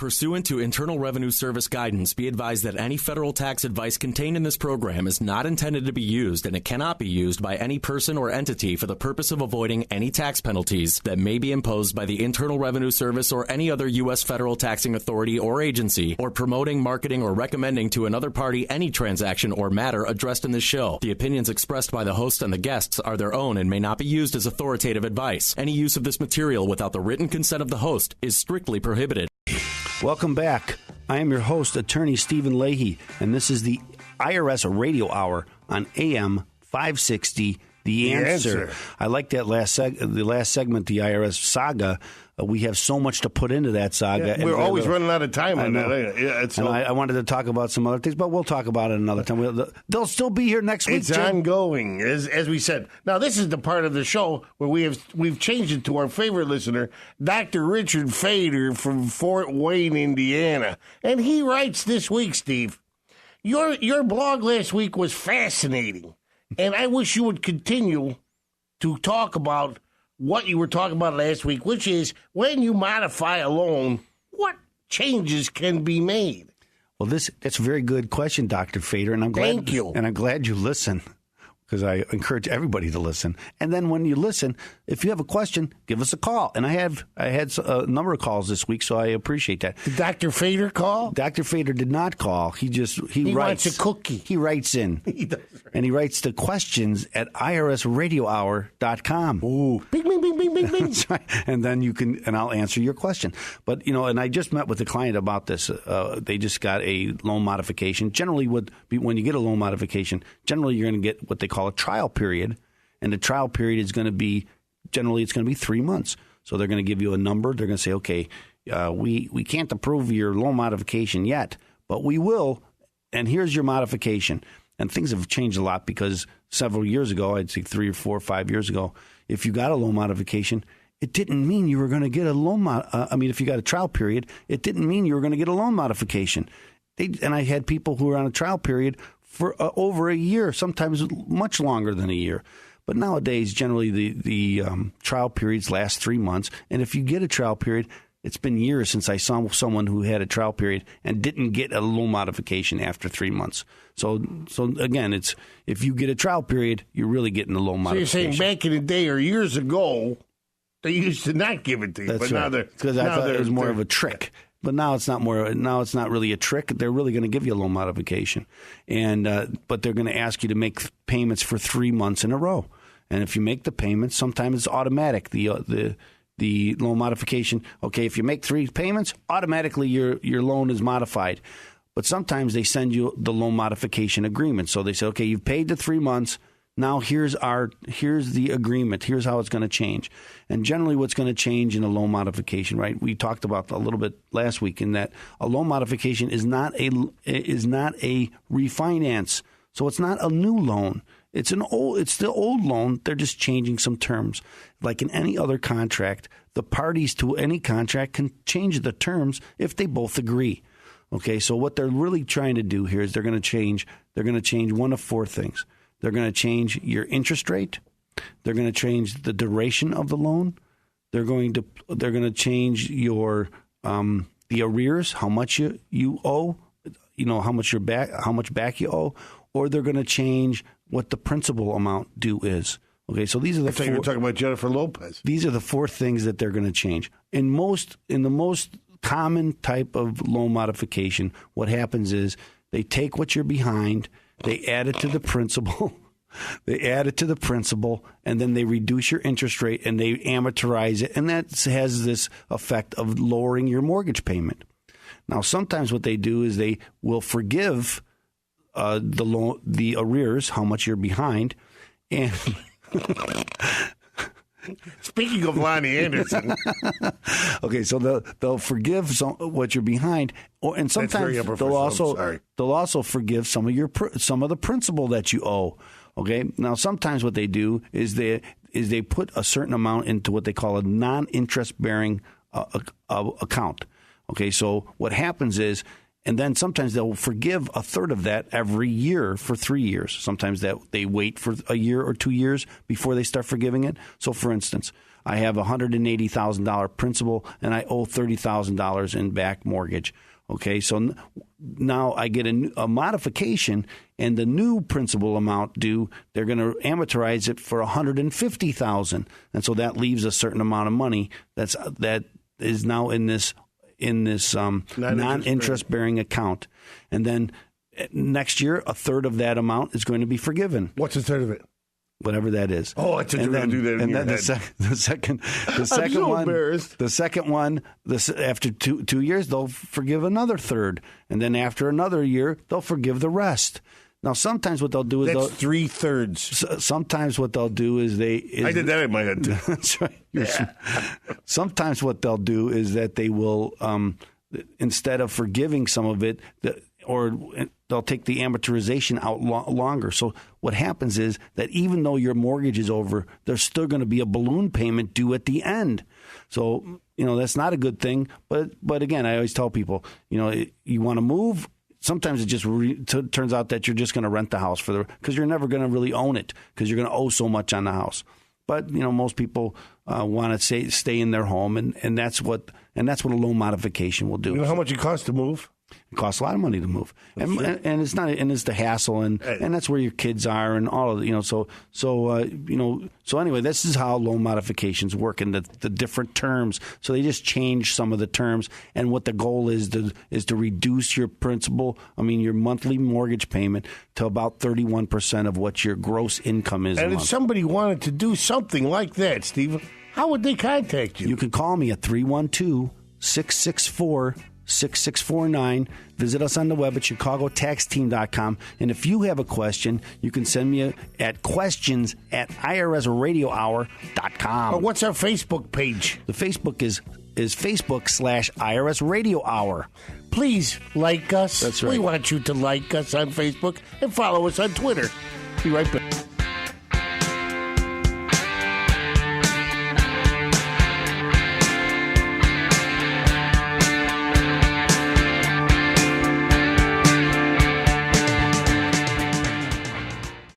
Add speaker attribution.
Speaker 1: Pursuant to Internal Revenue Service guidance, be advised that any federal tax advice contained in this program is not intended to be used, and it cannot be used by any person or entity for the purpose of avoiding any tax penalties that may be imposed by the Internal Revenue Service or any other U.S. federal taxing authority or agency, or promoting, marketing, or recommending to another party any transaction or matter addressed in this show. The opinions expressed by the host and the guests are their own and may not be used as authoritative advice. Any use of this material without the written consent of the host is strictly prohibited.
Speaker 2: Welcome back. I am your host, Attorney Stephen Leahy, and this is the IRS Radio Hour on AM 560, The Answer. I like that last segment, the IRS saga. We have so much to put into that saga.
Speaker 3: Yeah, we're always running out of time on that.
Speaker 2: Yeah, I wanted to talk about some other things, but we'll talk about it another time. They'll still be here next week.
Speaker 3: It's ongoing, as we said. Now, this is the part of the show where we've changed it to our favorite listener, Dr. Richard Fader from Fort Wayne, Indiana. And he writes this week, Steve, your blog last week was fascinating, and I wish you would continue to talk about what you were talking about last week, which is when you modify a loan, what changes can be made?
Speaker 2: Well, that's a very good question, Dr. Fader, and I'm glad.
Speaker 3: Thank you.
Speaker 2: And I'm glad you listen, because I encourage everybody to listen. And then when you listen, if you have a question, give us a call. And I had a number of calls this week, so I appreciate that.
Speaker 3: Did Dr. Fader call?
Speaker 2: Dr. Fader did not call. He writes.
Speaker 3: Wants a cookie.
Speaker 2: He writes in.
Speaker 3: He does. Right.
Speaker 2: And he writes the questions at irsradiohour.com.
Speaker 3: Ooh. Bing, bing, bing, bing, bing, bing.
Speaker 2: That's right. And then I'll answer your question. But, and I just met with a client about this. They just got a loan modification. Generally, when you get a loan modification, generally you're going to get what they call a trial period. And the trial period is going to be, generally it's going to be 3 months. So they're going to give you a number. They're going to say, okay, we can't approve your loan modification yet, but we will. And here's your modification. And things have changed a lot because several years ago, I'd say 3 or 4 or 5 years ago, if you got a loan modification, it didn't mean you were going to get a loan. If you got a trial period, it didn't mean you were going to get a loan modification. And I had people who were on a trial period for over a year, sometimes much longer than a year. But nowadays, generally, the trial periods last 3 months. And if you get a trial period, it's been years since I saw someone who had a trial period and didn't get a loan modification after 3 months. So again, it's if you get a trial period, you're really getting a loan modification.
Speaker 3: So you're saying back in the day or years ago, they used to not give it to you.
Speaker 2: That's
Speaker 3: but
Speaker 2: right.
Speaker 3: Now they're
Speaker 2: because I thought it was more of a trick. But now it's not more. Now it's not really a trick. They're really going to give you a loan modification, and but they're going to ask you to make payments for 3 months in a row. And if you make the payments, sometimes it's automatic. The loan modification. Okay, if you make 3 payments, automatically your loan is modified. But sometimes they send you the loan modification agreement. So they say, okay, you've paid the 3 months. Now here's the agreement. Here's how it's going to change. And generally what's going to change in a loan modification, right? We talked about a little bit last week in that a loan modification is not a refinance. So it's not a new loan. It's the old loan. They're just changing some terms. Like in any other contract, the parties to any contract can change the terms if they both agree. Okay, so what they're really trying to do here is they're going to change one of 4 things. They're going to change your interest rate. They're going to change the duration of the loan. They're going to change your the arrears, how much you owe, how much back you owe, or they're going to change what the principal amount due is. Okay, so these are the 4.
Speaker 3: You're talking about Jennifer Lopez.
Speaker 2: These are the 4 things that they're going to change. In the most common type of loan modification, what happens is they take what you're behind, they add it to the principal, and then they reduce your interest rate and they amortize it, and that has this effect of lowering your mortgage payment. Now, sometimes what they do is they will forgive the arrears, how much you're behind, and
Speaker 3: speaking of Lonnie Anderson,
Speaker 2: okay, so they'll forgive what you're behind, and sometimes they'll also forgive some of the principal that you owe. Okay, now sometimes what they do is they put a certain amount into what they call a non-interest bearing account. Okay, so what happens is, and then sometimes they'll forgive a third of that every year for 3 years. Sometimes that they wait for a year or 2 years before they start forgiving it. So, for instance, I have $180,000 principal, and I owe $30,000 in back mortgage. Okay, so now I get a modification, and the new principal amount due, they're going to amortize it for $150,000, and so that leaves a certain amount of money that is now in this non-interest bearing account, and then next year a third of that amount is going to be forgiven.
Speaker 3: What's a third of it?
Speaker 2: Whatever that is.
Speaker 3: Oh, I thought you were going to do that in your head.
Speaker 2: The second one, after two years, they'll forgive another third, and then after another year, they'll forgive the rest. Now, sometimes what they'll do is
Speaker 3: that's 3/3.
Speaker 2: Sometimes what they'll do is I
Speaker 3: did that in my head too.
Speaker 2: That's right. Yeah. Sometimes what they'll do is that they will, instead of forgiving some of it, or they'll take the amortization out longer. So what happens is that even though your mortgage is over, there's still going to be a balloon payment due at the end. So, that's not a good thing. But again, I always tell people, you want to move. Sometimes it just turns out that you're just going to rent the house because you're never going to really own it because you're going to owe so much on the house. But most people want to stay in their home, and that's what a loan modification will do.
Speaker 3: You know how much it costs to move?
Speaker 2: It costs a lot of money to move, and it's not, and it's the hassle, and that's where your kids are, and all of So anyway, this is how loan modifications work, and the different terms. So they just change some of the terms, and what the goal is to reduce your principal. your monthly mortgage payment to about 31% of what your gross income is.
Speaker 3: And if somebody wanted to do something like that, Steve, how would they contact you?
Speaker 2: You can call me at 312-664-6649. Visit us on the web at chicagotaxteam.com. And if you have a question, you can send me at questions@irsradiohour.com.
Speaker 3: Or what's our Facebook page?
Speaker 2: The Facebook is Facebook/IRS Radio Hour.
Speaker 3: Please like us.
Speaker 2: That's right.
Speaker 3: We want you to like us on Facebook and follow us on Twitter. Be right back.